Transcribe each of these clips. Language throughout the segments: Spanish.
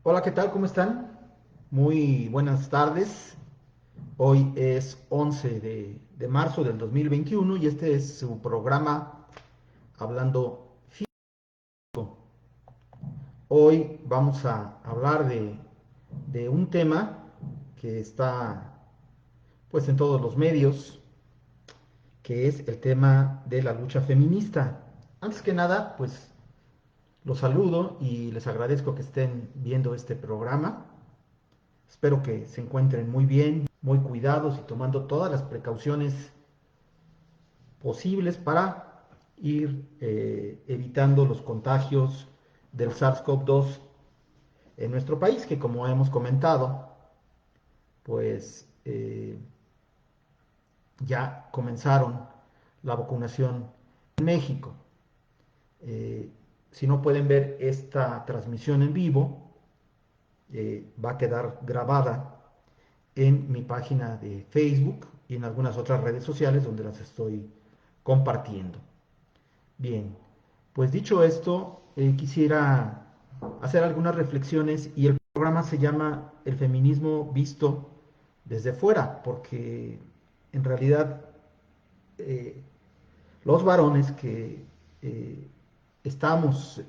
Hola, ¿qué tal? ¿Cómo están? Muy buenas tardes. Hoy es 11 de marzo del 2021 y este es su programa Hablando Físico. Hoy vamos a hablar de un tema que está pues en todos los medios, que es el tema de la lucha feminista. Antes que nada, pues los saludo y les agradezco que estén viendo este programa. Espero que se encuentren muy bien, muy cuidados y tomando todas las precauciones posibles para ir evitando los contagios del SARS-CoV-2 en nuestro país, que como hemos comentado, pues ya comenzaron la vacunación en México. Eh, si no pueden ver esta transmisión en vivo, va a quedar grabada en mi página de Facebook y en algunas otras redes sociales donde las estoy compartiendo. Bien, pues dicho esto, quisiera hacer algunas reflexiones y el programa se llama El feminismo visto desde fuera, porque en realidad eh, los varones que eh, estamos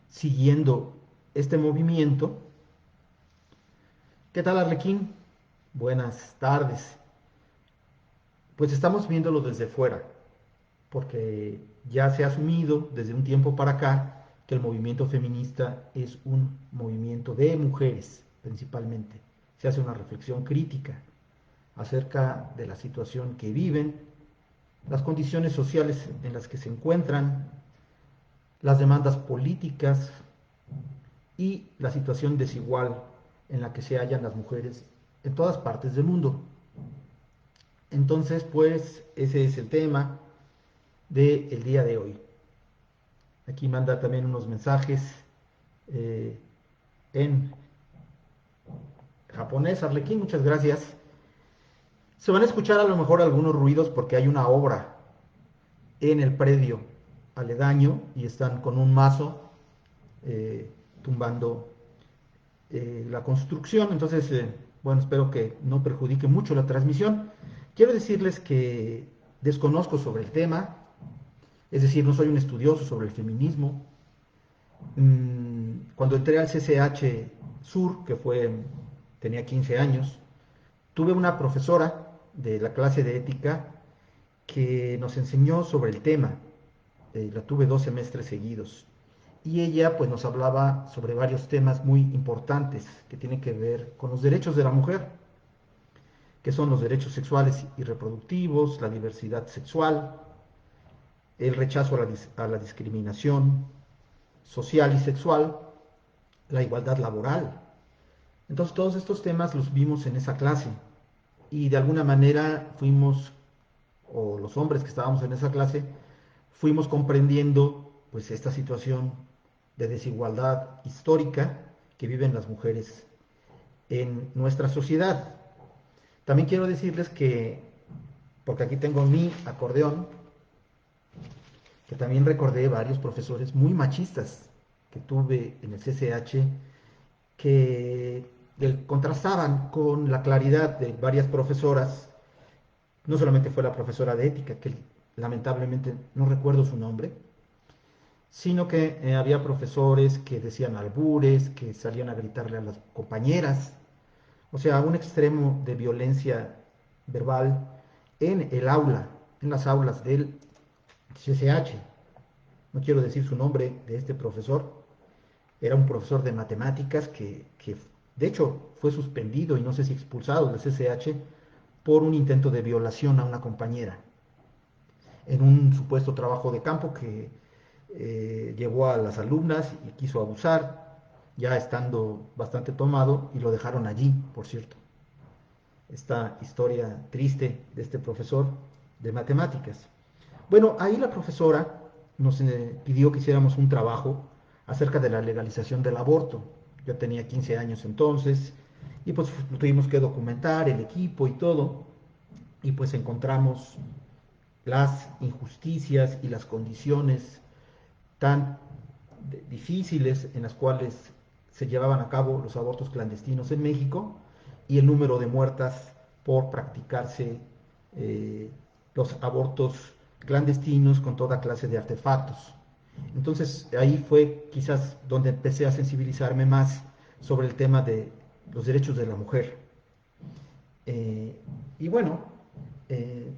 siguiendo este movimiento. ¿Qué tal, Arlequín? Buenas tardes. Pues estamos viéndolo desde fuera, porque ya se ha asumido desde un tiempo para acá que el movimiento feminista es un movimiento de mujeres, principalmente. Se hace una reflexión crítica acerca de la situación que viven, las condiciones sociales en las que se encuentran, las demandas políticas y la situación desigual en la que se hallan las mujeres en todas partes del mundo. Entonces, pues ese es el tema del día de hoy. Aquí manda también unos mensajes eh, en japonés. Arlequín, muchas gracias. Se van a escuchar a lo mejor algunos ruidos porque hay una obra en el predio aledaño y están con un mazo tumbando la construcción. Entonces, bueno, espero que no perjudique mucho la transmisión. Quiero decirles que desconozco sobre el tema, es decir, no soy un estudioso sobre el feminismo. Cuando entré al CCH Sur, que tenía 15 años, tuve una profesora de la clase de ética que nos enseñó sobre el tema. La tuve 2 semestres seguidos. Y ella pues nos hablaba sobre varios temas muy importantes que tienen que ver con los derechos de la mujer, que son los derechos sexuales y reproductivos, la diversidad sexual, el rechazo a la discriminación social y sexual, la igualdad laboral. Entonces todos estos temas los vimos en esa clase y de alguna manera fuimos, o los hombres que estábamos en esa clase, fuimos comprendiendo pues esta situación de desigualdad histórica que viven las mujeres en nuestra sociedad. También quiero decirles que, porque aquí tengo mi acordeón, que también recordé varios profesores muy machistas que tuve en el CCH que contrastaban con la claridad de varias profesoras. No solamente fue la profesora de ética, que lamentablemente no recuerdo su nombre, sino que había profesores que decían albures, que salían a gritarle a las compañeras, o sea, un extremo de violencia verbal en el aula, en las aulas del CCH. No quiero decir su nombre de este profesor, era un profesor de matemáticas que de hecho fue suspendido y no sé si expulsado del CCH por un intento de violación a una compañera en un supuesto trabajo de campo que llevó a las alumnas y quiso abusar, ya estando bastante tomado, y lo dejaron allí, por cierto. Esta historia triste de este profesor de matemáticas. Bueno, ahí la profesora nos pidió que hiciéramos un trabajo acerca de la legalización del aborto. Yo tenía 15 años entonces y pues lo tuvimos que documentar, el equipo y todo, y pues encontramos las injusticias y las condiciones tan difíciles en las cuales se llevaban a cabo los abortos clandestinos en México y el número de muertas por practicarse los abortos clandestinos con toda clase de artefactos. Entonces ahí fue quizás donde empecé a sensibilizarme más sobre el tema de los derechos de la mujer. Eh, y bueno, eh,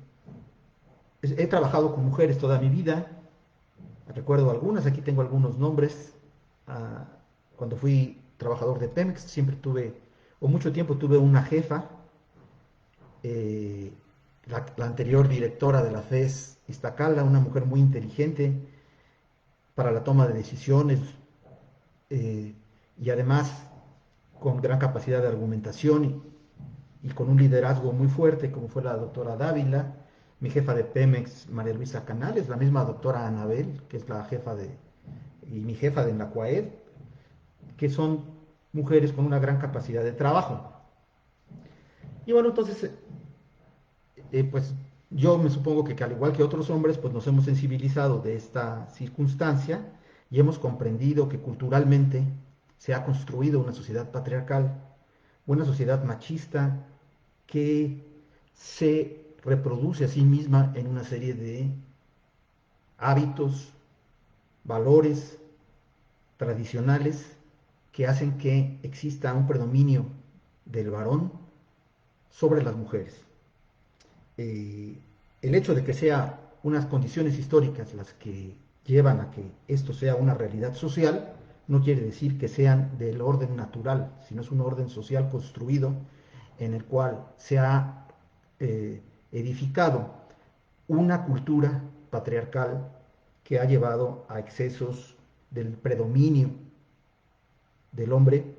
he trabajado con mujeres toda mi vida, recuerdo algunas, aquí tengo algunos nombres. Ah, cuando fui trabajador de Pemex siempre tuve, o mucho tiempo tuve una jefa, eh, la anterior directora de la FES Iztacala, una mujer muy inteligente para la toma de decisiones, eh, y además con gran capacidad de argumentación y con un liderazgo muy fuerte, como fue la doctora Dávila, mi jefa de Pemex, María Luisa Canales, la misma doctora Anabel, que es la jefa de, y mi jefa de Nacuaed, que son mujeres con una gran capacidad de trabajo. Y bueno, entonces, pues yo me supongo que al igual que otros hombres, pues nos hemos sensibilizado de esta circunstancia y hemos comprendido que culturalmente se ha construido una sociedad patriarcal, una sociedad machista que se reproduce a sí misma en una serie de hábitos, valores tradicionales que hacen que exista un predominio del varón sobre las mujeres. Eh, el hecho de que sea unas condiciones históricas las que llevan a que esto sea una realidad social, no quiere decir que sean del orden natural, sino es un orden social construido en el cual se ha edificado una cultura patriarcal que ha llevado a excesos del predominio del hombre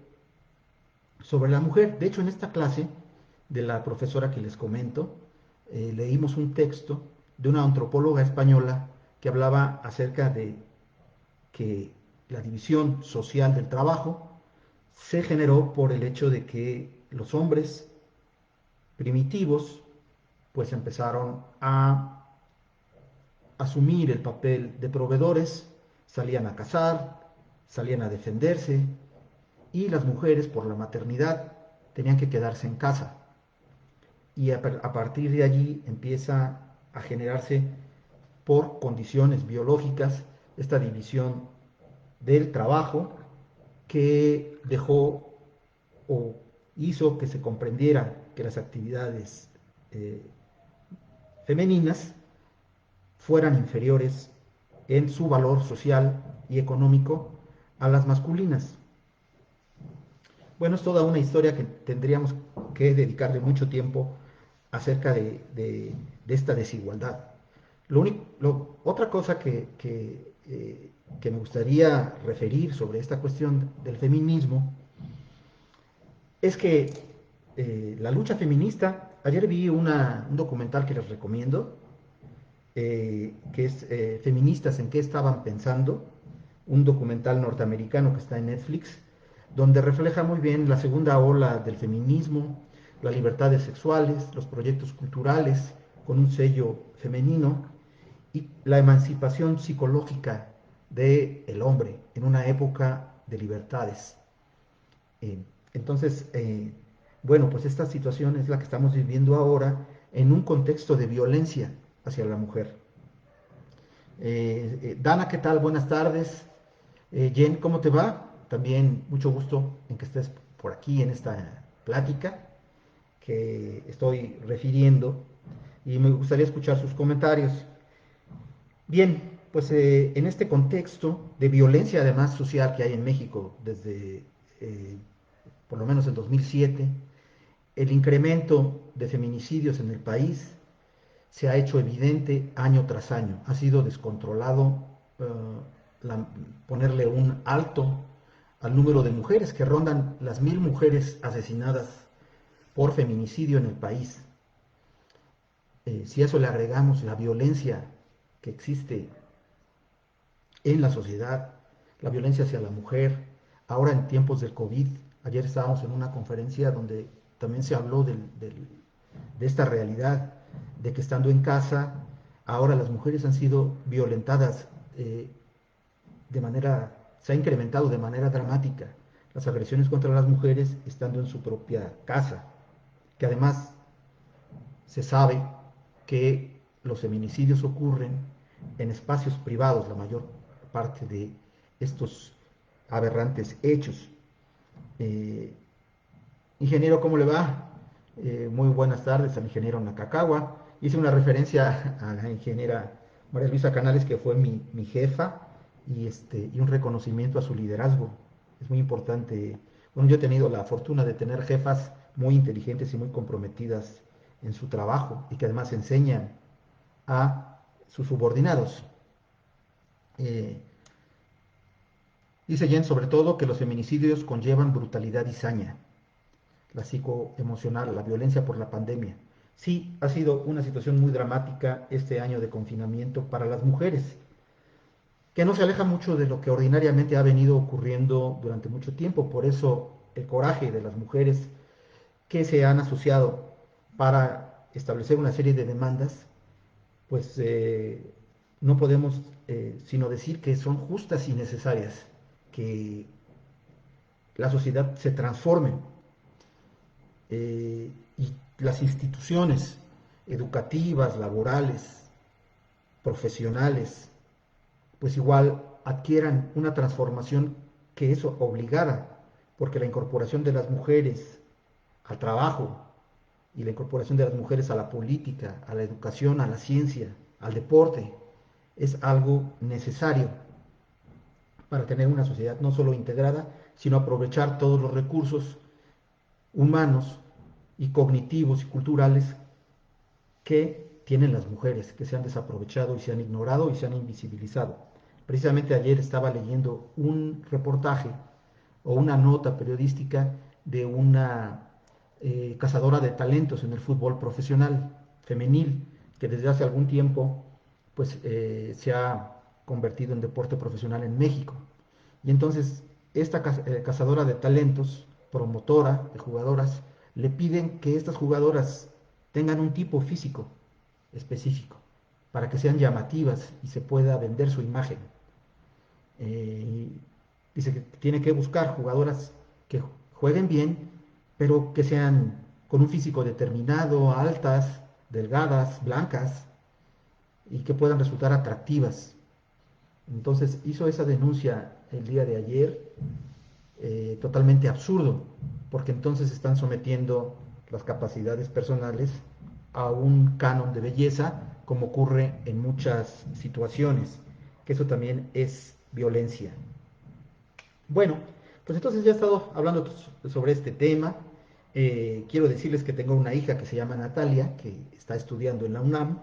sobre la mujer. De hecho, en esta clase de la profesora que les comento, leímos un texto de una antropóloga española que hablaba acerca de que la división social del trabajo se generó por el hecho de que los hombres primitivos pues empezaron a asumir el papel de proveedores, salían a cazar, salían a defenderse, y las mujeres por la maternidad tenían que quedarse en casa. Y a partir de allí empieza a generarse por condiciones biológicas esta división del trabajo que dejó o hizo que se comprendiera que las actividades eh, femeninas fueran inferiores en su valor social y económico a las masculinas. Bueno, es toda una historia que tendríamos que dedicarle mucho tiempo acerca de esta desigualdad. Otra cosa que me gustaría referir sobre esta cuestión del feminismo es que la lucha feminista, ayer vi un documental que les recomiendo, que es Feministas en qué estaban pensando, un documental norteamericano que está en Netflix, donde refleja muy bien la segunda ola del feminismo, las libertades sexuales, los proyectos culturales con un sello femenino y la emancipación psicológica del hombre en una época de libertades. Eh, entonces, bueno, pues esta situación es la que estamos viviendo ahora en un contexto de violencia hacia la mujer. Dana, ¿qué tal? Buenas tardes. Jen, ¿cómo te va? También mucho gusto en que estés por aquí en esta plática que estoy refiriendo y me gustaría escuchar sus comentarios. Bien, pues en este contexto de violencia además social que hay en México desde por lo menos el 2007, el incremento de feminicidios en el país se ha hecho evidente año tras año. Ha sido descontrolado eh, ponerle un alto al número de mujeres que rondan las 1000 mujeres asesinadas por feminicidio en el país. Si a eso le agregamos la violencia que existe en la sociedad, la violencia hacia la mujer, ahora en tiempos del COVID, ayer estábamos en una conferencia donde también se habló de esta realidad, de que estando en casa, ahora las mujeres han sido violentadas se ha incrementado de manera dramática las agresiones contra las mujeres estando en su propia casa, que además se sabe que los feminicidios ocurren en espacios privados, la mayor parte de estos aberrantes hechos. Eh, Ingeniero, ¿cómo le va? Muy buenas tardes al ingeniero Nakakawa. Hice una referencia a la ingeniera María Luisa Canales, que fue mi jefa, y un reconocimiento a su liderazgo. Es muy importante. Bueno, yo he tenido la fortuna de tener jefas muy inteligentes y muy comprometidas en su trabajo y que además enseñan a sus subordinados. Eh, Dice Jen sobre todo que los feminicidios conllevan brutalidad y saña, la psicoemocional, la violencia por la pandemia. Sí, ha sido una situación muy dramática este año de confinamiento para las mujeres, que no se aleja mucho de lo que ordinariamente ha venido ocurriendo durante mucho tiempo. Por eso el coraje de las mujeres que se han asociado para establecer una serie de demandas, pues no podemos sino decir que son justas y necesarias, que la sociedad se transforme y las instituciones educativas, laborales, profesionales, pues igual adquieran una transformación que es obligada, porque la incorporación de las mujeres al trabajo y la incorporación de las mujeres a la política, a la educación, a la ciencia, al deporte, es algo necesario para tener una sociedad no solo integrada, sino aprovechar todos los recursos humanos y cognitivos y culturales que tienen las mujeres, que se han desaprovechado y se han ignorado y se han invisibilizado. Precisamente ayer estaba leyendo un reportaje o una nota periodística de una cazadora de talentos en el fútbol profesional femenil, que desde hace algún tiempo pues, se ha convertido en deporte profesional en México. Y entonces esta cazadora de talentos, promotora de jugadoras, le piden que estas jugadoras tengan un tipo físico específico para que sean llamativas y se pueda vender su imagen. Eh, Dice que tiene que buscar jugadoras que jueguen bien, pero que sean con un físico determinado, altas, delgadas, blancas y que puedan resultar atractivas. Entonces hizo esa denuncia el día de ayer, totalmente absurdo, porque entonces están sometiendo las capacidades personales a un canon de belleza, como ocurre en muchas situaciones, que eso también es violencia. Bueno, pues entonces ya he estado hablando sobre este tema. Quiero decirles que tengo una hija que se llama Natalia, que está estudiando en la UNAM,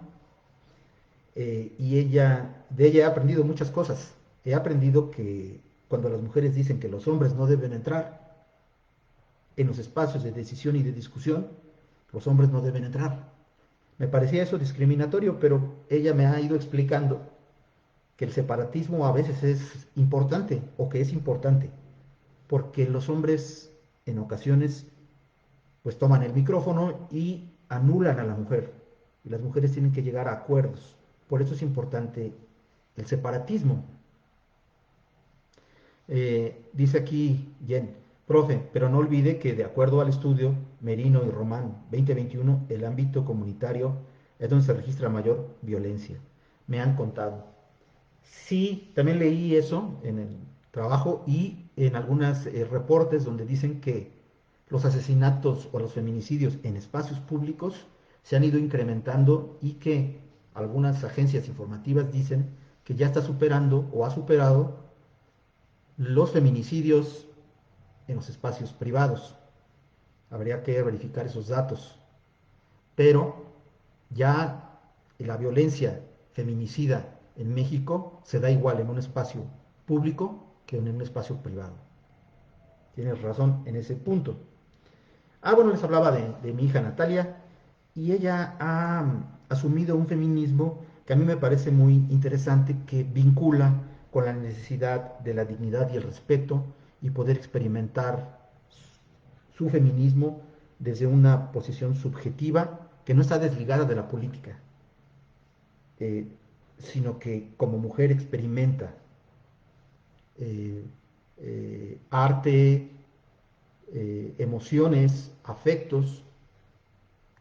y de ella he aprendido muchas cosas. He aprendido que cuando las mujeres dicen que los hombres no deben entrar en los espacios de decisión y de discusión, los hombres no deben entrar. Me parecía eso discriminatorio, pero ella me ha ido explicando que el separatismo a veces es importante o que es importante, porque los hombres en ocasiones pues toman el micrófono y anulan a la mujer, y las mujeres tienen que llegar a acuerdos. Por eso es importante el separatismo. Dice aquí Jen, profe, pero no olvide que de acuerdo al estudio Merino y Román 2021, el ámbito comunitario es donde se registra mayor violencia. Me han contado. Sí, también leí eso en el trabajo y en algunos reportes donde dicen que los asesinatos o los feminicidios en espacios públicos se han ido incrementando y que algunas agencias informativas dicen que ya está superando o ha superado los feminicidios en los espacios privados. Habría que verificar esos datos. Pero ya la violencia feminicida en México se da igual en un espacio público que en un espacio privado. Tienes razón en ese punto. Bueno, les hablaba de mi hija Natalia y ella ha asumido un feminismo que a mí me parece muy interesante, que vincula con la necesidad de la dignidad y el respeto y poder experimentar su feminismo desde una posición subjetiva que no está desligada de la política, eh, sino que como mujer experimenta arte, emociones, afectos,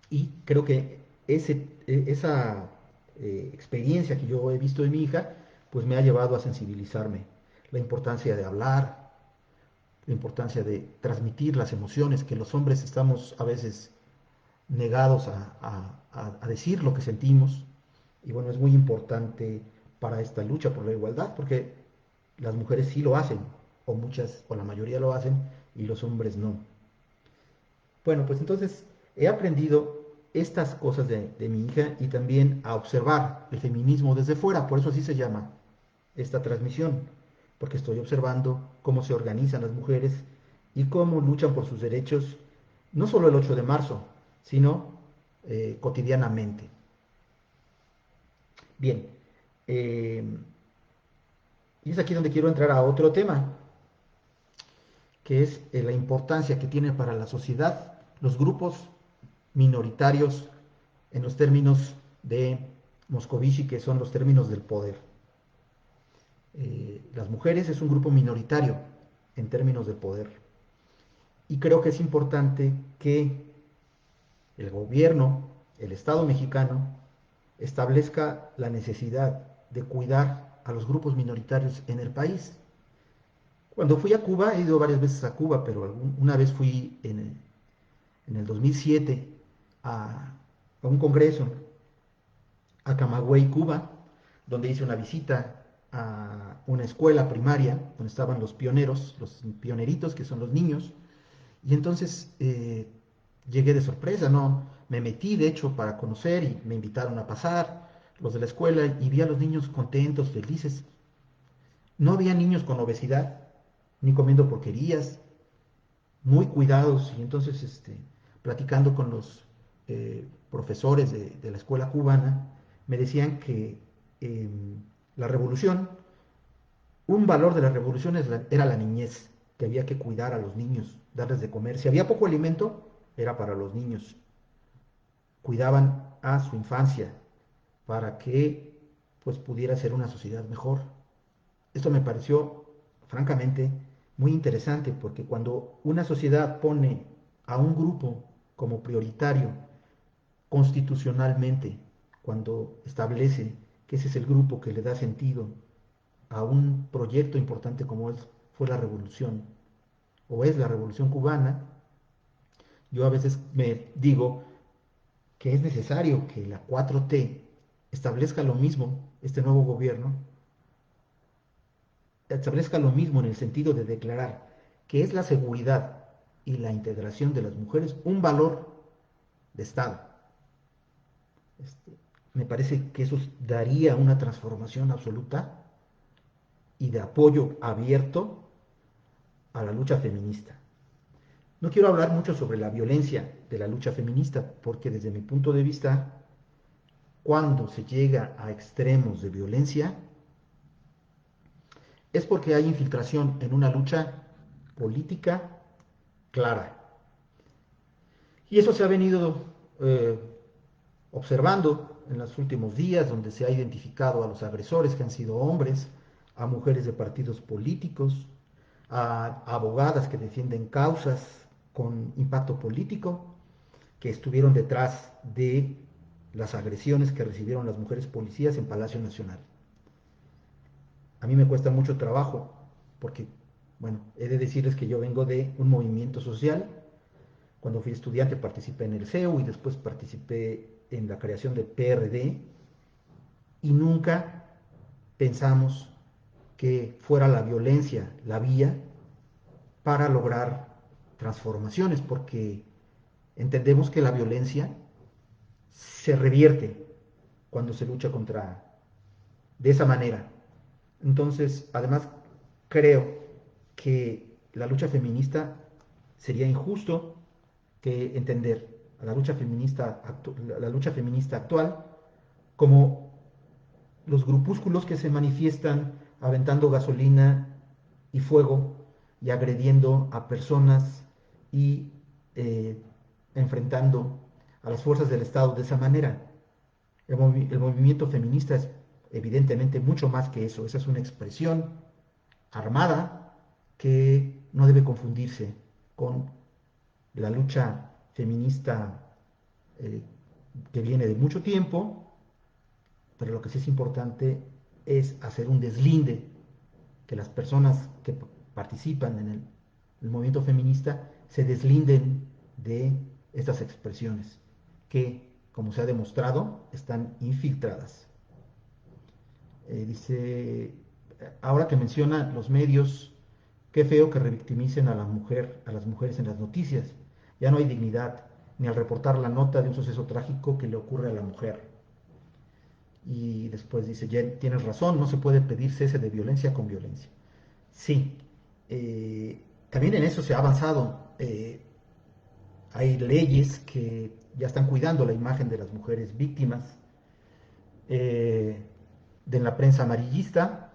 y creo que esa experiencia que yo he visto de mi hija, pues me ha llevado a sensibilizarme. La importancia de hablar, la importancia de transmitir las emociones, que los hombres estamos a veces negados a decir lo que sentimos. Y bueno, es muy importante para esta lucha por la igualdad, porque las mujeres sí lo hacen, o muchas, o la mayoría lo hacen, y los hombres no. Bueno, pues entonces he aprendido estas cosas de mi hija y también a observar el feminismo desde fuera, por eso así se llama esta transmisión, porque estoy observando cómo se organizan las mujeres y cómo luchan por sus derechos, no solo el 8 de marzo, sino cotidianamente. Bien, eh, y es aquí donde quiero entrar a otro tema, que es la importancia que tiene para la sociedad los grupos minoritarios en los términos de Moscovici, que son los términos del poder. Las mujeres es un grupo minoritario en términos de poder. Y creo que es importante que el gobierno, el Estado mexicano, establezca la necesidad de cuidar a los grupos minoritarios en el país. Cuando fui a Cuba, he ido varias veces a Cuba, pero una vez fui en el 2007 a un congreso a Camagüey, Cuba, donde hice una visita a una escuela primaria donde estaban los pioneros, los pioneritos, que son los niños, y entonces llegué de sorpresa, ¿no? Me metí, de hecho, para conocer y me invitaron a pasar los de la escuela y vi a los niños contentos, felices. No había niños con obesidad, ni comiendo porquerías, muy cuidados, y entonces platicando con los profesores de la escuela cubana, me decían que eh, la revolución, un valor de la revolución era la niñez, que había que cuidar a los niños, darles de comer. Si había poco alimento, era para los niños. Cuidaban a su infancia para que pues pudiera ser una sociedad mejor. Esto me pareció francamente muy interesante porque cuando una sociedad pone a un grupo como prioritario constitucionalmente, cuando establece que ese es el grupo que le da sentido a un proyecto importante como fue la revolución o es la revolución cubana, yo a veces me digo que es necesario que la 4T establezca lo mismo, este nuevo gobierno, establezca lo mismo en el sentido de declarar que es la seguridad y la integración de las mujeres un valor de Estado. Me parece que eso daría una transformación absoluta y de apoyo abierto a la lucha feminista. No quiero hablar mucho sobre la violencia de la lucha feminista, porque desde mi punto de vista, cuando se llega a extremos de violencia, es porque hay infiltración en una lucha política clara. Y eso se ha venido eh, observando en los últimos días, donde se ha identificado a los agresores que han sido hombres, a mujeres de partidos políticos, a abogadas que defienden causas con impacto político, que estuvieron detrás de las agresiones que recibieron las mujeres policías en Palacio Nacional. A mí me cuesta mucho trabajo, porque, bueno, he de decirles que yo vengo de un movimiento social. Cuando fui estudiante participé en el CEU y después participé en la creación del PRD y nunca pensamos que fuera la violencia la vía para lograr transformaciones, porque entendemos que la violencia se revierte cuando se lucha contra de esa manera. Entonces, además, creo que la lucha feminista sería injusto que entender a la lucha feminista actual como los grupúsculos que se manifiestan aventando gasolina y fuego y agrediendo a personas y eh, enfrentando a las fuerzas del Estado de esa manera. El movimiento feminista es evidentemente mucho más que eso. Esa es una expresión armada que no debe confundirse con la lucha feminista eh, que viene de mucho tiempo, pero lo que sí es importante es hacer un deslinde, que las personas que participan en el movimiento feminista se deslinden de estas expresiones que, como se ha demostrado, están infiltradas. Dice, ahora que menciona los medios, qué feo que revictimicen a la mujer, a las mujeres en las noticias. Ya no hay dignidad, ni al reportar la nota de un suceso trágico que le ocurre a la mujer. Y después dice, ya tienes razón, no se puede pedir cese de violencia con violencia. Sí, también en eso se ha avanzado. Hay leyes que ya están cuidando la imagen de las mujeres víctimas de la prensa amarillista,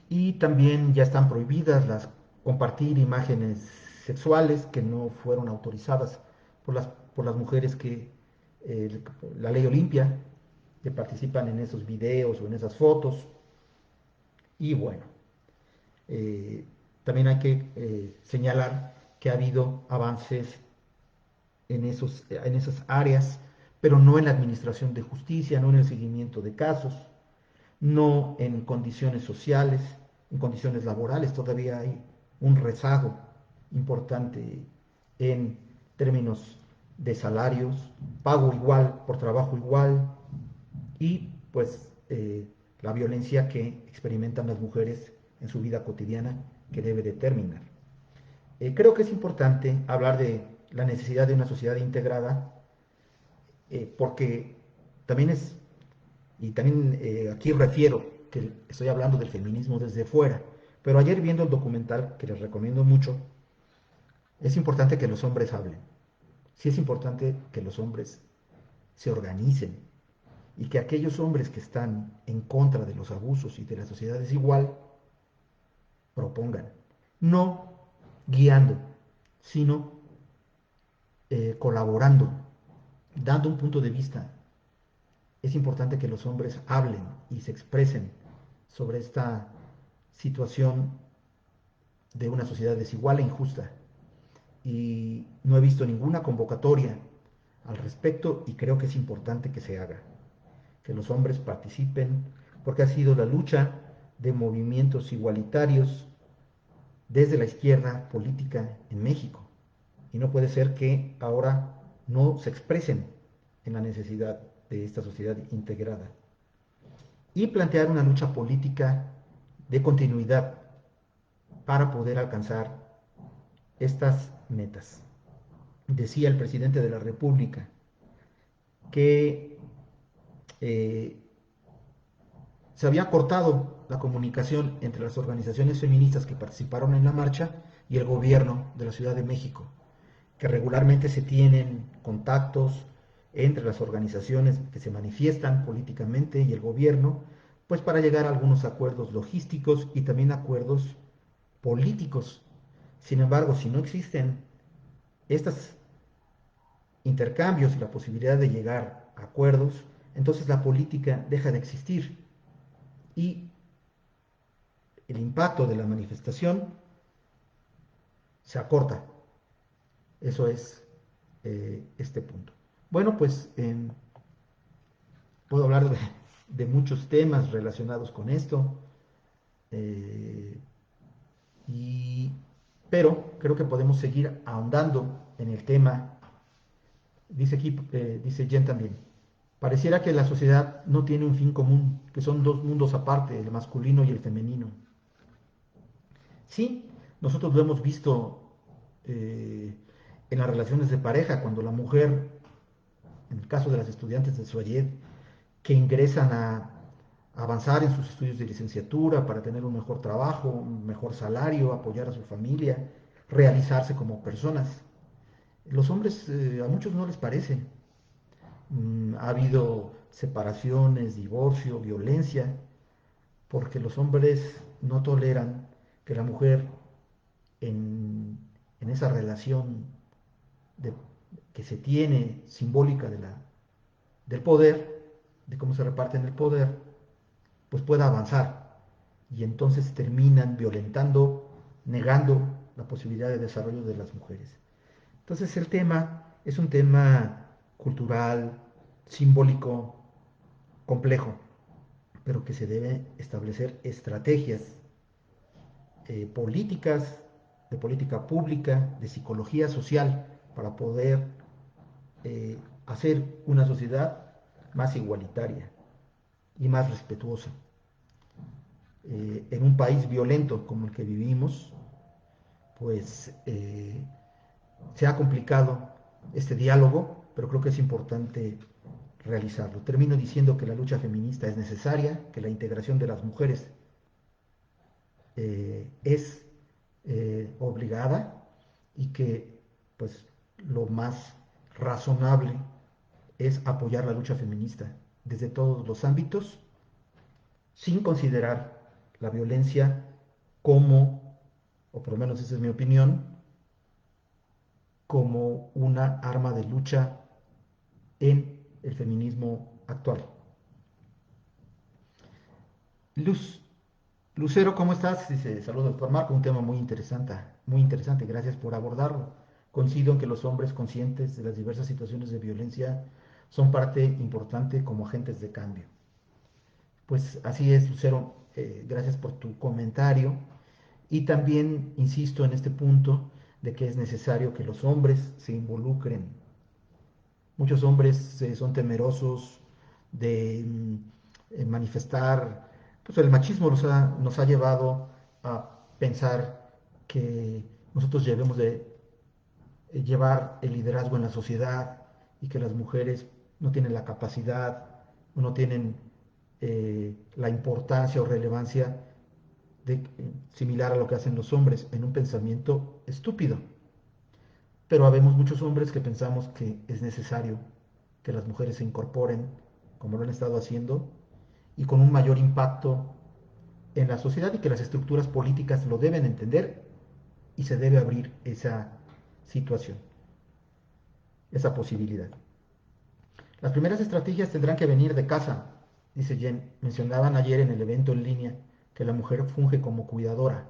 y también ya están prohibidas las compartir imágenes sexuales que no fueron autorizadas por las mujeres que la ley Olimpia, que participan en esos videos o en esas fotos. Y bueno, eh, también hay que señalar que ha habido avances en esas áreas, pero no en la administración de justicia, no en el seguimiento de casos, no en condiciones sociales, en condiciones laborales. Todavía hay un rezago importante en términos de salarios, pago igual por trabajo igual, y pues la violencia que experimentan las mujeres en su vida cotidiana, que debe de terminar. Creo que es importante hablar de la necesidad de una sociedad integrada, porque también es, y también aquí refiero que estoy hablando del feminismo desde fuera, pero ayer viendo el documental, que les recomiendo mucho, es importante que los hombres hablen. Sí es importante que los hombres se organicen, y que aquellos hombres que están en contra de los abusos y de la sociedad desigual propongan, no guiando, sino colaborando, dando un punto de vista. Es importante que los hombres hablen y se expresen sobre esta situación de una sociedad desigual e injusta. Y no he visto ninguna convocatoria al respecto, y creo que es importante que se haga, que los hombres participen, porque ha sido la lucha de movimientos igualitarios desde la izquierda política en México. Y no puede ser que ahora no se expresen en la necesidad de esta sociedad integrada. Y plantear una lucha política de continuidad para poder alcanzar estas metas. Decía el presidente de la República que eh, se había cortado la comunicación entre las organizaciones feministas que participaron en la marcha y el gobierno de la Ciudad de México, que regularmente se tienen contactos entre las organizaciones que se manifiestan políticamente y el gobierno, pues para llegar a algunos acuerdos logísticos y también acuerdos políticos. Sin embargo, si no existen estos intercambios y la posibilidad de llegar a acuerdos, entonces la política deja de existir, y el impacto de la manifestación se acorta. Eso es este punto. Bueno, pues puedo hablar de muchos temas relacionados con esto, eh, y, pero creo que podemos seguir ahondando en el tema. Dice aquí, dice Jen también, pareciera que la sociedad no tiene un fin común, que son dos mundos aparte, el masculino y el femenino. Sí, nosotros lo hemos visto en las relaciones de pareja, cuando la mujer, en el caso de las estudiantes de Suayed, que ingresan a avanzar en sus estudios de licenciatura para tener un mejor trabajo, un mejor salario, apoyar a su familia, realizarse como personas. Los hombres a muchos no les parece. Ha habido separaciones, divorcio, violencia, porque los hombres no toleran que la mujer en esa relación de, que se tiene simbólica del poder, de cómo se reparten el poder, pues pueda avanzar. Y entonces terminan violentando, negando la posibilidad de desarrollo de las mujeres. Entonces el tema es un tema cultural, simbólico, complejo, pero que se deben establecer estrategias políticas, de política pública, de psicología social, para poder hacer una sociedad más igualitaria y más respetuosa. En un país violento como el que vivimos, pues se ha complicado este diálogo, pero creo que es importante realizarlo. Termino diciendo que la lucha feminista es necesaria, que la integración de las mujeres es obligada y que pues lo más razonable es apoyar la lucha feminista desde todos los ámbitos, sin considerar la violencia como, o por lo menos esa es mi opinión, como una arma de lucha en el feminismo actual. Luz, Lucero, ¿cómo estás? Dice, saludos, doctor Marco, un tema muy interesante, gracias por abordarlo. Coincido en que los hombres conscientes de las diversas situaciones de violencia son parte importante como agentes de cambio. Pues así es, Lucero, gracias por tu comentario. Y también insisto en este punto de que es necesario que los hombres se involucren. Muchos hombres son temerosos de manifestar, pues el machismo nos ha llevado a pensar que nosotros debemos de llevar el liderazgo en la sociedad y que las mujeres no tienen la capacidad o no tienen la importancia o relevancia similar a lo que hacen los hombres en un pensamiento estúpido. Pero habemos muchos hombres que pensamos que es necesario que las mujeres se incorporen, como lo han estado haciendo, y con un mayor impacto en la sociedad y que las estructuras políticas lo deben entender y se debe abrir esa situación, esa posibilidad. Las primeras estrategias tendrán que venir de casa, dice Jen. Mencionaban ayer en el evento en línea que la mujer funge como cuidadora.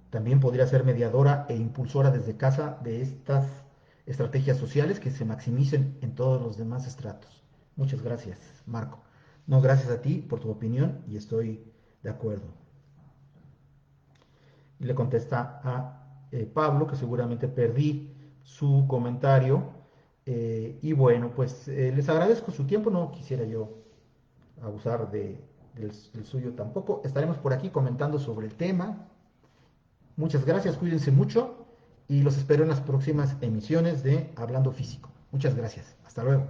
También podría ser mediadora e impulsora desde casa de estas estrategias sociales que se maximicen en todos los demás estratos. Muchas gracias, Marco. No, gracias a ti por tu opinión y estoy de acuerdo. Y le contesta a Pablo, que seguramente perdí su comentario. Y bueno, pues les agradezco su tiempo, no quisiera yo abusar del suyo tampoco. Estaremos por aquí comentando sobre el tema. Muchas gracias, cuídense mucho y los espero en las próximas emisiones de Hablando Físico. Muchas gracias. Hasta luego.